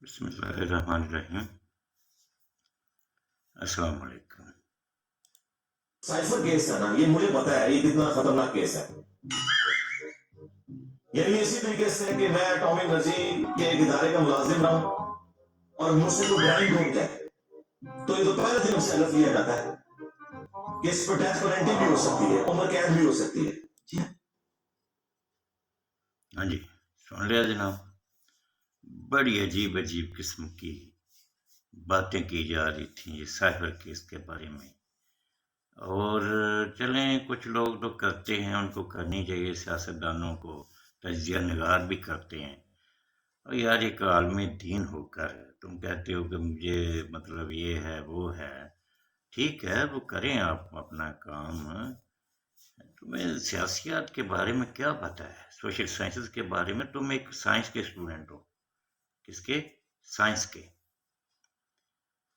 بسم اللہ الرحمن الرحیم۔ السلام علیکم۔ سائفر کیس ہے نا، یہ مجھے پتا ہے یہ کتنا خطرناک کیس ہے۔ یعنی اسی طریقے سے کہ میں ٹامی نرجی کے ایک ادارے کا ملازم رہا ہوں اور مجھ سے کوئی برانڈ ڈھونڈ جائے تو یہ تو پہلے دن سے الرٹ لیا جاتا ہے کہ اس پر ڈیتھ پینلٹی بھی ہو سکتی ہے، عمر قید بھی ہو سکتی ہے۔ ہاں جی، سن لیا جناب۔ بڑی عجیب قسم کی باتیں کی جا رہی تھیں یہ سائبر کیس کے بارے میں، اور چلیں کچھ لوگ تو کرتے ہیں، ان کو کرنی چاہیے، سیاستدانوں کو تجزیہ نگار بھی کرتے ہیں۔ اور یار ایک عالمی دین ہو کر تم کہتے ہو کہ مجھے مطلب یہ ہے وہ ہے، ٹھیک ہے وہ کریں آپ اپنا کام، تمہیں سیاسیات کے بارے میں کیا پتہ ہے؟ سوشل سائنسز کے بارے میں تم ایک سائنس کے اسٹوڈنٹ ہو۔ کس کے؟ سائنس کے۔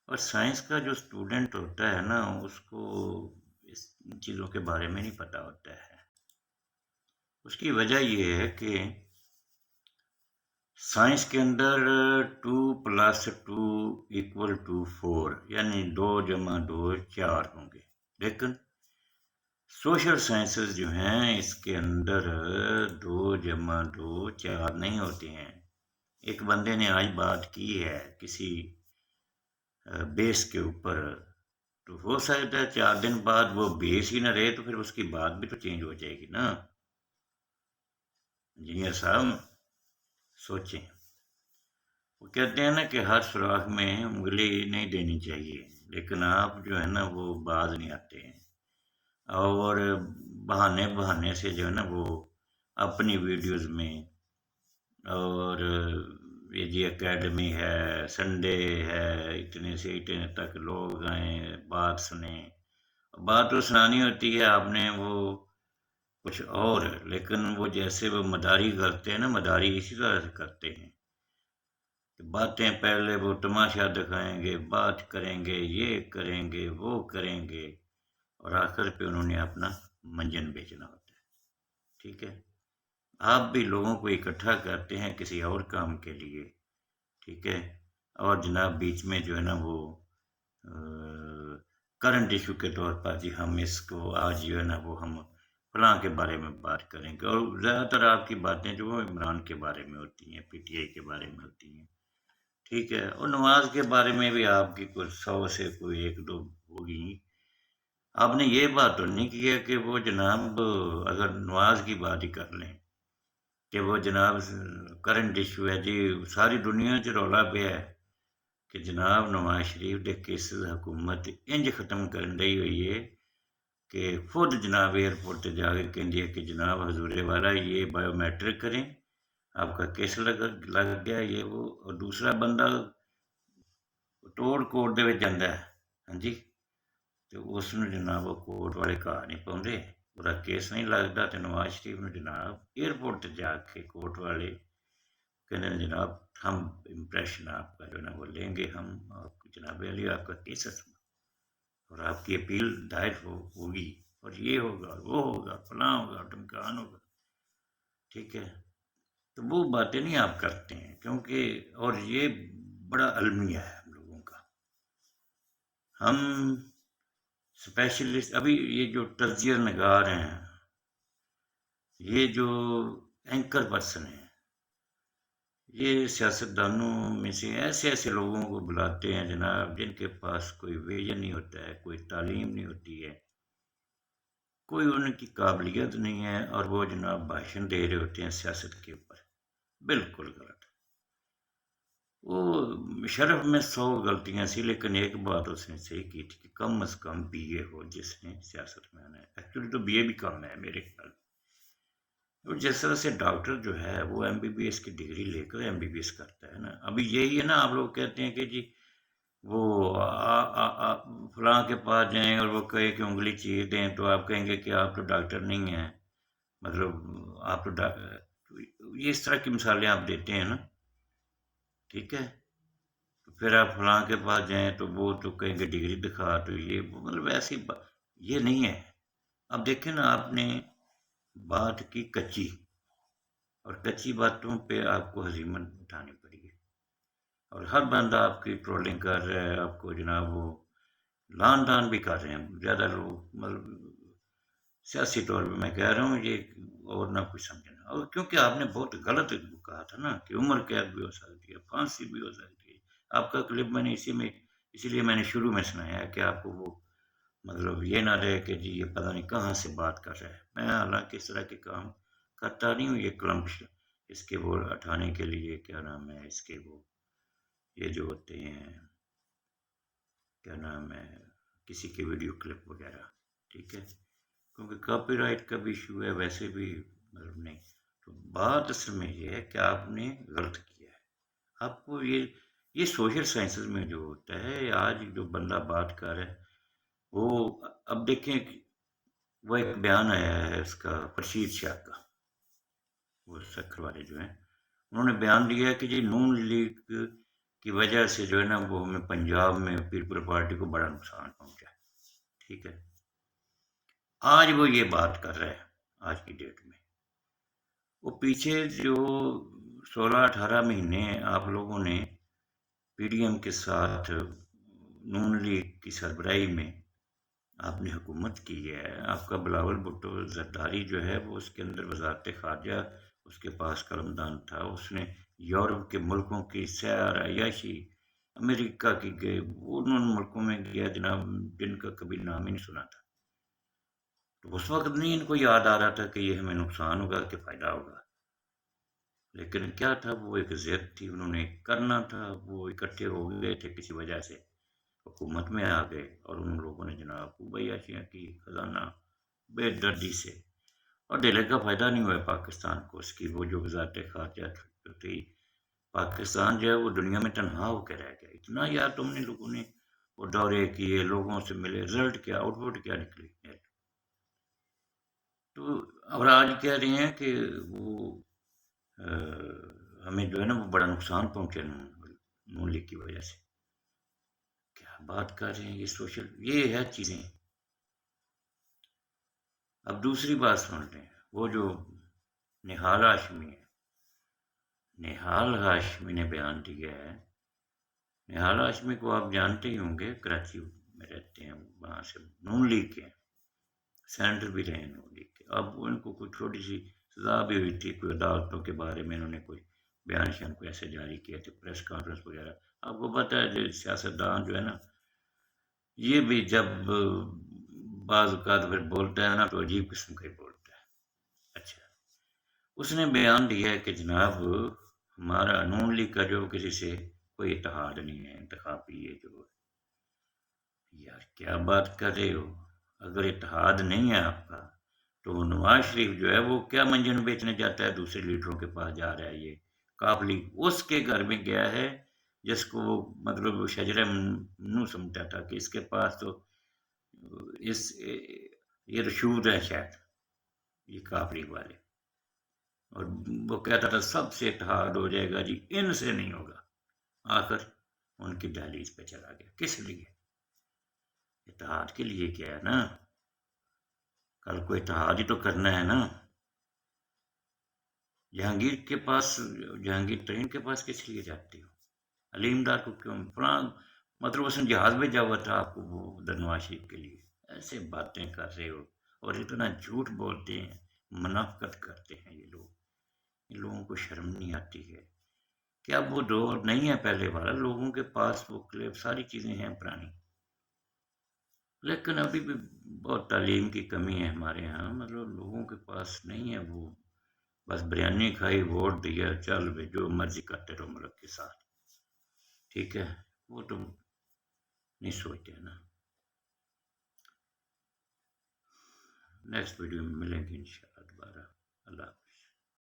اور سائنس کا جو اسٹوڈنٹ ہوتا ہے نا، اس کو اس چیزوں کے بارے میں نہیں پتہ ہوتا ہے۔ اس کی وجہ یہ ہے کہ سائنس کے اندر 2+2=4، یعنی 2+2=4 ہوں گے، لیکن سوشل سائنسز جو ہیں اس کے اندر 2+2=4 نہیں ہوتے ہیں۔ ایک بندے نے آج بات کی ہے کسی بیس کے اوپر، تو ہو سکتا ہے 4 دن بعد وہ بیس ہی نہ رہے، تو پھر اس کی بات بھی تو چینج ہو جائے گی نا۔ انجینئر صاحب سوچیں، وہ کہتے ہیں نا کہ ہر سوراخ میں انگلی نہیں دینی چاہیے، لیکن آپ جو ہے نا وہ باز نہیں آتے ہیں، اور بہانے سے جو ہے نا وہ اپنی ویڈیوز میں، اور یہ جی اکیڈمی ہے، سنڈے ہے، اتنے سے اتنے تک لوگ آئیں، بات سنیں۔ بات تو سنانی ہوتی ہے آپ نے، وہ کچھ اور، لیکن وہ جیسے وہ مداری کرتے ہیں نا، مداری اسی طرح سے کرتے ہیں کہ باتیں پہلے وہ تماشا دکھائیں گے، بات کریں گے، یہ کریں گے، وہ کریں گے، اور آخر پہ انہوں نے اپنا منجن بیچنا ہوتا ہے۔ ٹھیک ہے، آپ بھی لوگوں کو اکٹھا کرتے ہیں کسی اور کام کے لیے، ٹھیک ہے، اور جناب بیچ میں جو ہے نا وہ کرنٹ ایشو کے طور پر جی ہم اس کو آج جو ہے نا وہ ہم فلاں کے بارے میں بات کریں گے، اور زیادہ تر آپ کی باتیں جو وہ عمران کے بارے میں ہوتی ہیں، پی ٹی آئی کے بارے میں ہوتی ہیں، ٹھیک ہے، اور نواز کے بارے میں بھی آپ کی کچھ 100 سے کوئی 1-2 ہوگی۔ آپ نے یہ بات تو نہیں کیا کہ وہ جناب اگر نواز کی بات ہی کر لیں کہ وہ جناب کرنٹ ایشو ہے جی، ساری دنیا چ رولا پیا ہے کہ جناب نواز شریف دے کیسز حکومت انج ختم کرن رہی ہوئی ہے کہ خود جناب ایئرپورٹ تے جا کے کہندی ہے کہ جناب حضور والا یہ بایو میٹرک کریں، آپ کا کیس لگ گیا، یہ وہ، اور دوسرا بندہ توڑ کوٹ دے وچ جاندا ہے، ہاں جی، تو اس نے جناب وہ کوٹ والے گھر نہیں پاؤندے، پورا کیس نہیں لگتا، تو نواز شریف نے جناب ایئرپورٹ تے جا کے کوٹ والے کہنے جناب ہم امپریشن آپ کا جو ہے نا وہ لیں گے، ہم آپ جناب علی آپ کا کیس ہے اور آپ کی اپیل دائر ہوگی، اور یہ ہوگا، وہ ہوگا، فلاں ہوگا، ٹمکان ہوگا، ٹھیک ہے، تو وہ باتیں نہیں آپ کرتے ہیں، کیونکہ اور یہ بڑا المیہ ہے ہم لوگوں کا۔ ہم اسپیشلسٹ، ابھی یہ جو تجزیہ نگار ہیں، یہ جو اینکر پرسن ہیں، یہ سیاستدانوں میں سے ایسے لوگوں کو بلاتے ہیں جناب جن کے پاس کوئی ویژن نہیں ہوتا ہے، کوئی تعلیم نہیں ہوتی ہے، کوئی ان کی قابلیت نہیں ہے، اور وہ جناب بھاشن دے رہے ہوتے ہیں سیاست کے اوپر۔ بالکل غلط۔ وہ شرف میں 100 غلطیاں سی، لیکن ایک بات اس نے صحیح کی تھی کہ کم از کم بی اے ہو جس نے سیاست میں آنا ہے۔ ایکچولی تو بی اے بھی کم ہے میرے خیال میں، اور جس طرح سے ڈاکٹر جو ہے وہ ایم بی بی ایس کی ڈگری لے کر ایم بی بی ایس کرتا ہے نا، ابھی یہی ہے نا، آپ لوگ کہتے ہیں کہ جی وہ فلاں کے پاس جائیں اور وہ کہے کہ انگلی چیر دیں، تو آپ کہیں گے کہ آپ تو ڈاکٹر نہیں ہیں، مطلب آپ تو یہ اس طرح کی مثالیں آپ دیتے ہیں نا، ٹھیک ہے، تو پھر آپ فلاں کے پاس جائیں تو وہ تو کہیں گے ڈگری دکھا، تو یہ مطلب ایسی یہ نہیں ہے۔ اب دیکھیں نا، آپ نے بات کی کچی، اور کچی باتوں پہ آپ کو ہزیمت اٹھانی پڑی ہے۔ اور ہر بندہ آپ کی ٹرولنگ کر رہا ہے، آپ کو جناب وہ لان تان بھی کر رہے ہیں زیادہ لوگ، مطلب سیاسی طور پہ میں کہہ رہا ہوں یہ، اور نہ کچھ سمجھنا، اور کیونکہ آپ نے بہت غلط کہا تھا نا کہ عمر قید بھی ہو سکتی ہے، پھانسی بھی ہو سکتی ہے۔ آپ کا کلپ میں نے اسی لیے میں نے شروع میں سنایا ہے کہ آپ کو وہ مطلب یہ نہ رہے کہ جی یہ پتہ نہیں کہاں سے بات کر رہا ہے۔ میں حالانکہ اس طرح کے کام کرتا نہیں ہوں، یہ کلمپ اس کے وہ اٹھانے کے لیے کیا نام ہے اس کے وہ یہ جو ہوتے ہیں کیا نام ہے کسی کے ویڈیو کلپ وغیرہ، ٹھیک ہے، کیونکہ کاپی رائٹ کا بھی ایشو ہے، ویسے بھی مطلب نہیں۔ تو بات اصل میں یہ ہے کہ آپ نے غلط کیا ہے۔ آپ کو یہ سوشل سائنسز میں جو ہوتا ہے، آج جو بندہ بات کر رہا ہے وہ اب دیکھیں وہ ایک بیان آیا ہے اس کا فرشید شاہ کا، وہ سکھر والے جو ہیں، انہوں نے بیان دیا ہے کہ جی نون لیگ کی وجہ سے جو ہے نا وہ ہمیں پنجاب میں پیپل پارٹی کو بڑا نقصان پہنچا ہے، ٹھیک ہے۔ آج وہ یہ بات کر رہا ہے آج کی ڈیٹ میں، وہ پیچھے جو 16-18 مہینے آپ لوگوں نے پی ڈی ایم کے ساتھ نون لیگ کی سربراہی میں آپ نے حکومت کی ہے، آپ کا بلاول بھٹو زرداری جو ہے وہ اس کے اندر وزارت خارجہ اس کے پاس قلمدان تھا، اس نے یورپ کے ملکوں کی سیر عیاشی، امریکہ کی گئے، ان ملکوں میں گیا جناب جن کا کبھی نام ہی نہیں سنا تھا۔ تو اس وقت نہیں ان کو یاد آ رہا تھا کہ یہ ہمیں نقصان ہوگا کہ فائدہ ہوگا، لیکن کیا تھا وہ ایک ضد تھی، انہوں نے کرنا تھا، وہ اکٹھے ہو گئے تھے کسی وجہ سے، حکومت میں آ گئے اور ان لوگوں نے جناب خوب عیاشیاں کی، خزانہ بے دردی سے، اور دہلی کا فائدہ نہیں ہوا پاکستان کو، اس کی وہ جو وزارت خارجہ تھی، پاکستان جو ہے وہ دنیا میں تنہا ہو کے رہ گیا۔ اتنا یار تم نے لوگوں نے وہ دورے کیے، لوگوں سے ملے، رزلٹ کیا، آؤٹ پٹ کیا نکلی؟ تو اور آج کہہ رہے ہیں کہ وہ ہمیں جو ہے نا وہ بڑا نقصان پہنچے نون لیگ کی وجہ سے۔ کیا بات کر رہے ہیں، یہ سوشل یہ ہے چیزیں۔ اب دوسری بات سن لیں، وہ جو نہال ہاشمی ہے، نہال ہاشمی نے بیان دیا ہے، نہال ہاشمی کو آپ جانتے ہی ہوں گے، کراچی میں رہتے ہیں، وہاں سے نون لیگ کے سینیٹر بھی رہے نون لیگ کے۔ اب ان کو کوئی چھوٹی سی سزا بھی ہوئی تھی، کوئی عدالتوں کے بارے میں انہوں نے کوئی بیان شان کو ایسے جاری کیے تھے، پریس کانفرنس وغیرہ۔ آپ کو پتہ ہے جو سیاستدان جو ہے نا یہ بھی جب بعض اوقات پھر بولتا ہے نا تو عجیب قسم کا ہی بولتا ہے۔ اچھا، اس نے بیان دیا ہے کہ جناب ہمارا نون لیگ کا جو کسی سے کوئی اتحاد نہیں ہے، انتخابی یہ جو یار کیا بات کر رہے ہو؟ اگر اتحاد نہیں ہے آپ کا تو نواز شریف جو ہے وہ کیا منجن بیچنے جاتا ہے، دوسرے لیڈروں کے پاس جا رہا ہے، یہ کافلی اس کے گھر میں گیا ہے جس کو وہ مطلب شجرہ منو سمجھتا تھا کہ اس کے پاس تو یہ رشوت ہے شاید، یہ کافلی والے، اور وہ کہتا تھا سب سے اتحاد ہو جائے گا جی، ان سے نہیں ہوگا، آخر ان کی دہلیز پہ چلا گیا۔ کس لیے؟ اتحاد کے لیے کیا ہے نا، کل کو اتحاد ہی تو کرنا ہے نا۔ جہانگیر ترین کے پاس کس لیے جاتے ہو؟ علیم ڈار کو کیوں؟ فلاں مطلب اس نے جہاز بھیجا ہوا تھا آپ کو وہ نواز شریف کے لیے، ایسے باتیں کر رہے ہو اور اتنا جھوٹ بولتے ہیں، منافقت کرتے ہیں یہ لوگ، ان لوگوں کو شرم نہیں آتی ہے؟ کیا وہ دور نہیں ہے پہلے والا؟ لوگوں کے پاس وہ کلپ ساری چیزیں ہیں پرانی، لیکن ابھی بھی بہت تعلیم کی کمی ہے ہمارے ہاں، مطلب لوگوں کے پاس نہیں ہے وہ، بس بریانی کھائی، ووٹ دیا، چل بھائی جو مرضی کرتے رہو ملک کے ساتھ، ٹھیک ہے، وہ تو نہیں سوچتے نا۔ نیکسٹ ویڈیو میں ملیں گے انشاءاللہ دوبارہ، اللہ حافظ۔